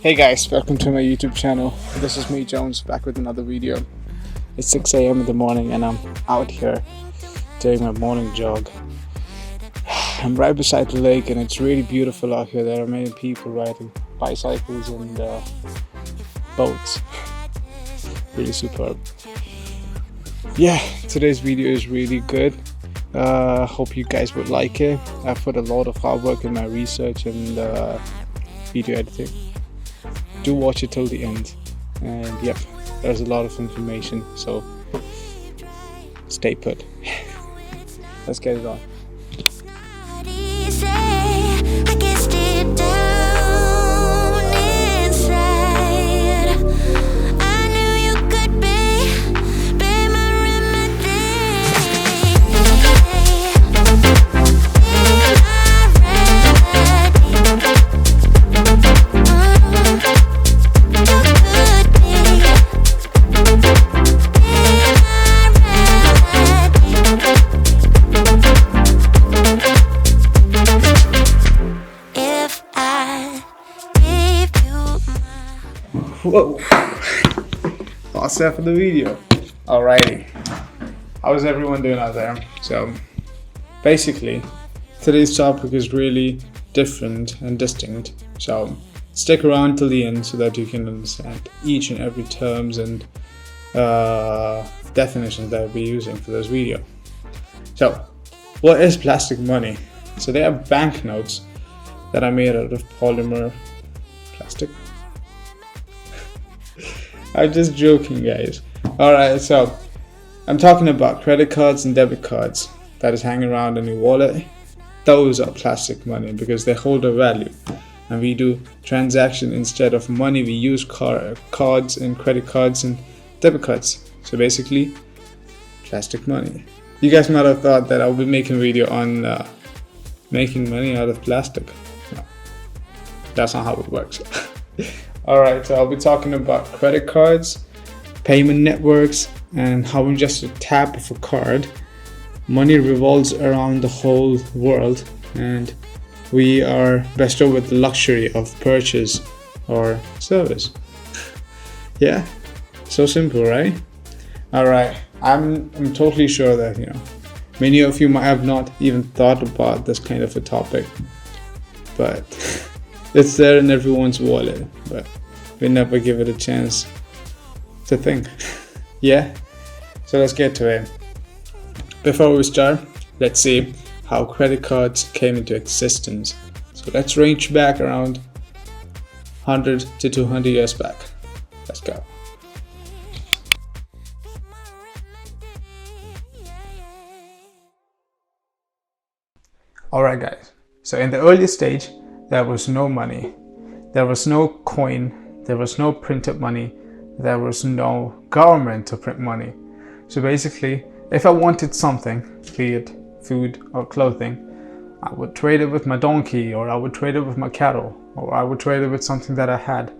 Hey guys, welcome to my YouTube channel. This is me, Jones, back with another video. It's 6 a.m. in the morning and I'm out here doing my morning jog. I'm right beside the lake and it's really beautiful out here. There are many people riding bicycles and boats. Really superb. Yeah, today's video is really good. Hope you guys would like it. I've put a lot of hard work in my research and video editing. Do watch it till the end, and yep, there's a lot of information, so stay put. Let's get it on. Whoa! All set for the video. Alrighty. How's everyone doing out there? So, basically, today's topic is really different and distinct. So, stick around till the end so that you can understand each and every terms and definitions that I'll be using for this video. So, what is plastic money? So, they are banknotes that are made out of polymer plastic. I'm just joking, guys. Alright, so I'm talking about credit cards and debit cards that is hanging around in your wallet. Those are plastic money because they hold a value. And we do transaction instead of money. We use cards and credit cards and debit cards. So basically, plastic money. You guys might have thought that I'll be making a video on making money out of plastic. No, that's not how it works. Alright, so I'll be talking about credit cards, payment networks, and how in just a tap of a card, money revolves around the whole world and we are bestowed with the luxury of purchase or service. Yeah, so simple, right? Alright, I'm totally sure that, many of you might have not even thought about this kind of a topic, but it's there in everyone's wallet, but we never give it a chance to think. Yeah? So let's get to it. Before we start, let's see how credit cards came into existence. So let's range back around 100 to 200 years back. Let's go. Alright guys, so in the early stage, there was no money, there was no coin, there was no printed money, there was no government to print money. So basically, if I wanted something, be it food or clothing, I would trade it with my donkey, or I would trade it with my cattle, or I would trade it with something that I had.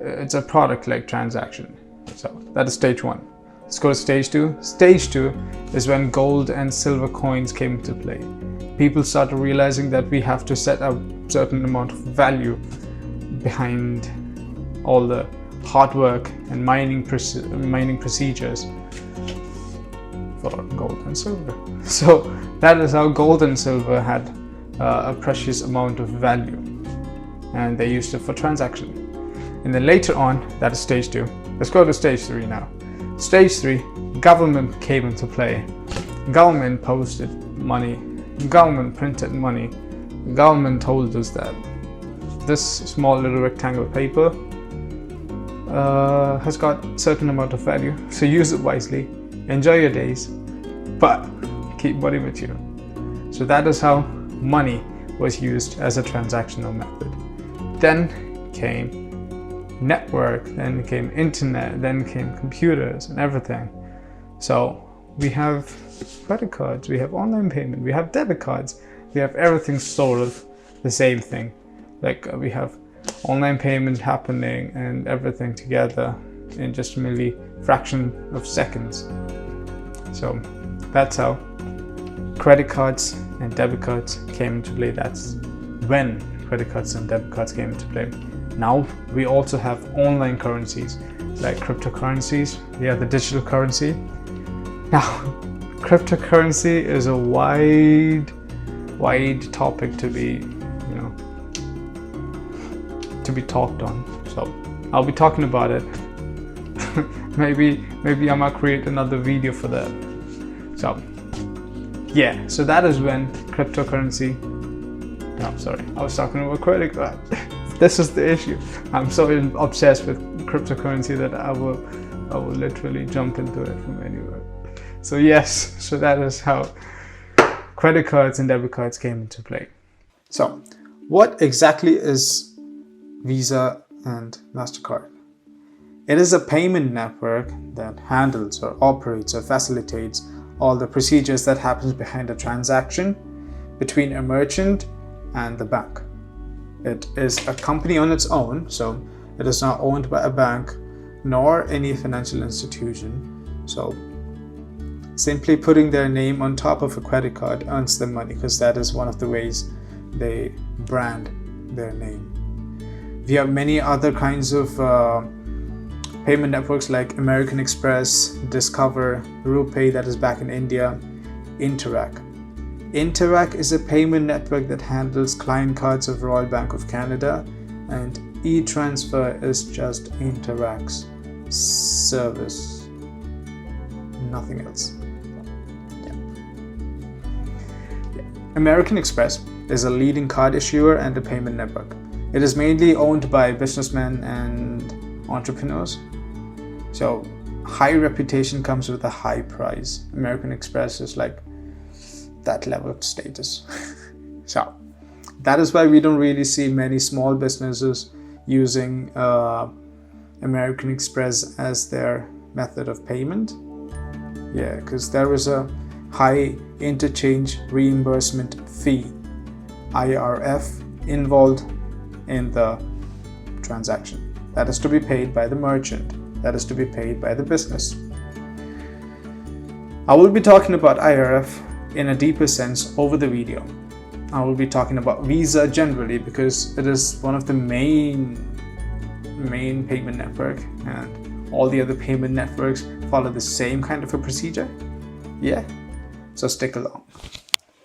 It's a product-like transaction. So that is stage one. Let's go to stage two. Stage two is when gold and silver coins came into play. People started realizing that we have to set a certain amount of value behind all the hard work and mining procedures for gold and silver. So that is how gold and silver had a precious amount of value, and they used it for transaction. And then later on, that is stage two. Let's go to stage three now. Stage three, government came into play. Government posted money. Government printed money. Government told us that this small little rectangle paper has got a certain amount of value, so use it wisely, enjoy your days, but keep money with you. So that is how money was used as a transactional method. Then came network, then came internet, then came computers and everything. So we have credit cards, we have online payment, we have debit cards, we have everything sort of the same thing. Like we have online payment happening and everything together in just merely fraction of seconds. So that's how credit cards and debit cards came into play. That's when credit cards and debit cards came into play. Now we also have online currencies like cryptocurrencies. We have the digital currency. Now, cryptocurrency is a wide topic to be, to be talked on. So I'll be talking about it. maybe I might create another video for that. So yeah, so that is when cryptocurrency. No, sorry, I was talking about credit card. This is the issue. I'm so obsessed with cryptocurrency that I will literally jump into it from anywhere. So yes, so that is how credit cards and debit cards came into play. So what exactly is Visa and MasterCard? It is a payment network that handles or operates or facilitates all the procedures that happens behind a transaction between a merchant and the bank. It is a company on its own, so it is not owned by a bank nor any financial institution. So simply putting their name on top of a credit card earns them money, because that is one of the ways they brand their name. We have many other kinds of payment networks like American Express, Discover, RuPay, that is back in India, Interac. Interac is a payment network that handles client cards of Royal Bank of Canada, and e-transfer is just Interac's service, nothing else. American Express is a leading card issuer and a payment network. It is mainly owned by businessmen and entrepreneurs. So high reputation comes with a high price. American Express is like that level of status. So that is why we don't really see many small businesses using American Express as their method of payment. Yeah, because there is a high interchange reimbursement fee, IRF, involved in the transaction. That is to be paid by the merchant. That is to be paid by the business. I will be talking about IRF in a deeper sense over the video. I will be talking about Visa generally because it is one of the main payment network, and all the other payment networks follow the same kind of a procedure. Yeah, so stick along.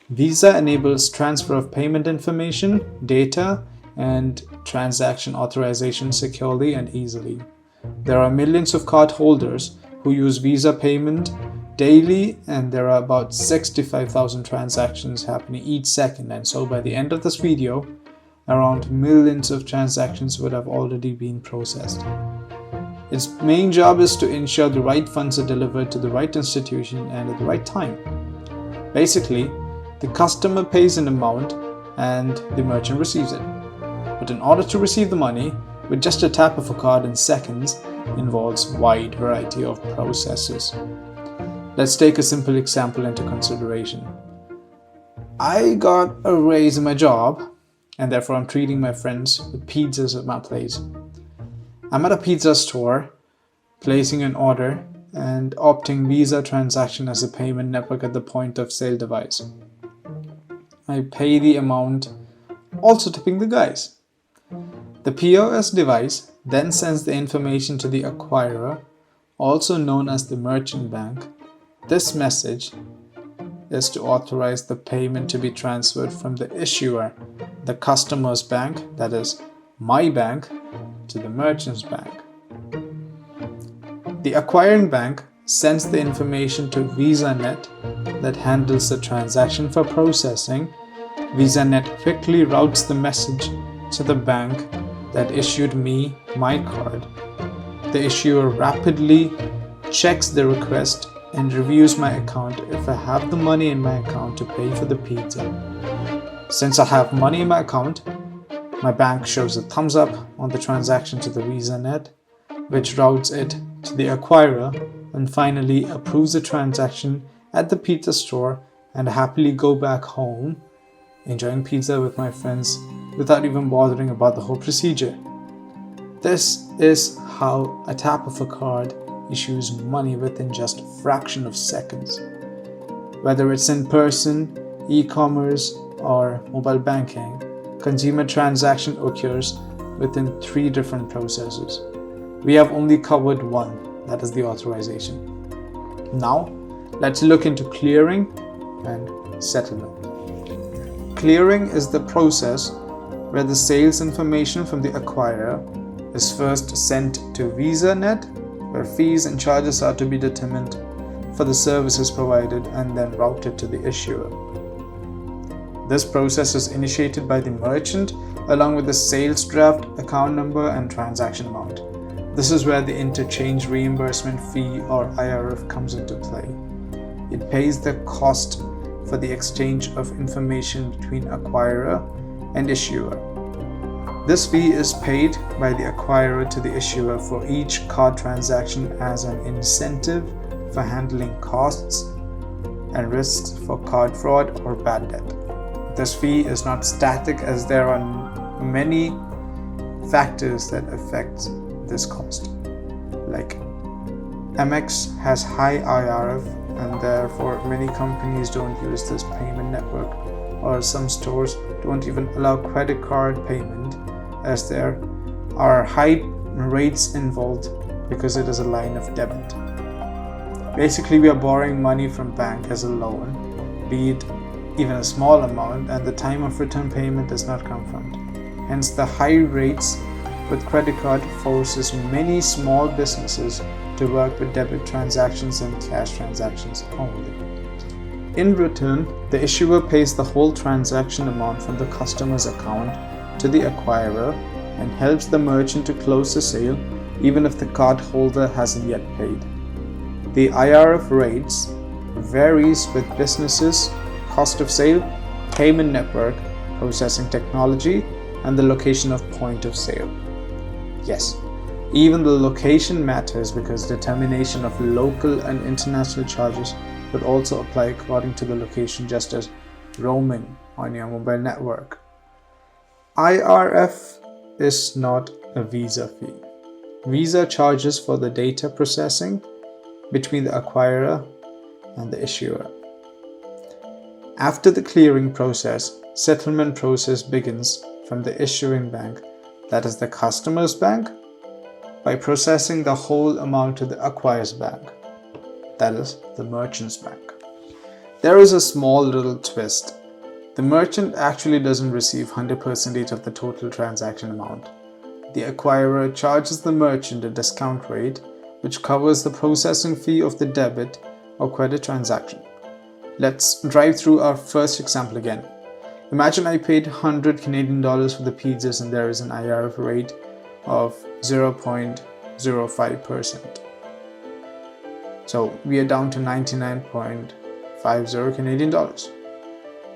Visa enables transfer of payment information, data, and transaction authorization securely and easily. There are millions of card holders who use Visa payment daily, and there are about 65,000 transactions happening each second, and so by the end of this video, around millions of transactions would have already been processed. Its main job is to ensure the right funds are delivered to the right institution and at the right time. Basically, the customer pays an amount and the merchant receives it. But in order to receive the money, with just a tap of a card in seconds, involves wide variety of processes. Let's take a simple example into consideration. I got a raise in my job, and therefore I'm treating my friends with pizzas at my place. I'm at a pizza store, placing an order and opting Visa transaction as a payment network at the point of sale device. I pay the amount, also tipping the guys. The POS device then sends the information to the acquirer, also known as the merchant bank. This message is to authorize the payment to be transferred from the issuer, the customer's bank, that is my bank, to the merchant's bank. The acquiring bank sends the information to VisaNet that handles the transaction for processing. VisaNet quickly routes the message to the bank that issued me my card. The issuer rapidly checks the request and reviews my account if I have the money in my account to pay for the pizza. Since I have money in my account, my bank shows a thumbs up on the transaction to the VisaNet, which routes it to the acquirer and finally approves the transaction at the pizza store, and I happily go back home enjoying pizza with my friends without even bothering about the whole procedure. This is how a tap of a card issues money within just a fraction of seconds. Whether it's in person, e-commerce, or mobile banking, consumer transaction occurs within 3 different processes. We have only covered one, that is the authorization. Now, let's look into clearing and settlement. Clearing is the process where the sales information from the acquirer is first sent to VisaNet, where fees and charges are to be determined for the services provided and then routed to the issuer. This process is initiated by the merchant along with the sales draft, account number, and transaction amount. This is where the interchange reimbursement fee or IRF comes into play. It pays the cost for the exchange of information between acquirer and issuer. This fee is paid by the acquirer to the issuer for each card transaction as an incentive for handling costs and risks for card fraud or bad debt. This fee is not static, as there are many factors that affect this cost. Like Amex has high IRF, and therefore many companies don't use this payment network, or some stores don't even allow credit card payment, as there are high rates involved because it is a line of debit. Basically, we are borrowing money from bank as a loan, be it even a small amount, and the time of return payment is not confirmed. Hence, the high rates with credit card forces many small businesses to work with debit transactions and cash transactions only. In return, the issuer pays the whole transaction amount from the customer's account to the acquirer and helps the merchant to close the sale even if the card holder hasn't yet paid. The IRF rates varies with businesses, cost of sale, payment network, processing technology, and the location of point of sale. Yes, even the location matters, because determination of local and international charges would also apply according to the location, just as roaming on your mobile network. IRF is not a Visa fee. Visa charges for the data processing between the acquirer and the issuer. After the clearing process, settlement process begins from the issuing bank, that is the customer's bank, by processing the whole amount to the acquirer's bank, that is the merchant's bank. There is a small little twist. The merchant actually doesn't receive 100% of the total transaction amount. The acquirer charges the merchant a discount rate which covers the processing fee of the debit or credit transaction. Let's drive through our first example again. Imagine I paid 100 Canadian dollars for the pizzas and there is an IRF rate of 0.05%. So we are down to 99.50 Canadian dollars.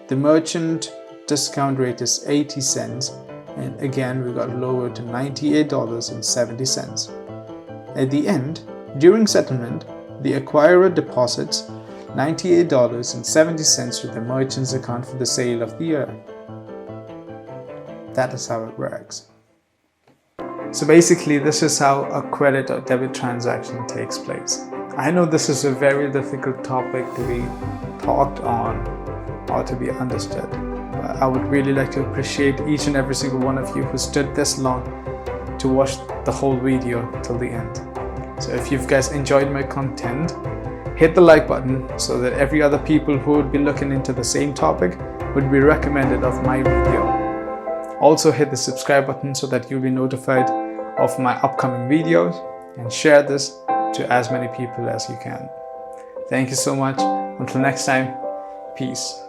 The merchant discount rate is 80 cents, and again we got lowered to $98.70. At the end, during settlement, the acquirer deposits $98.70 to the merchant's account for the sale of the year. That is how it works. So basically, this is how a credit or debit transaction takes place. I know this is a very difficult topic to be talked on or to be understood, but I would really like to appreciate each and every single one of you who stood this long to watch the whole video till the end. So if you guys enjoyed my content, hit the like button so that every other people who would be looking into the same topic would be recommended of my video. Also hit the subscribe button so that you'll be notified of my upcoming videos, and share this to as many people as you can. Thank you so much. Until next time, peace.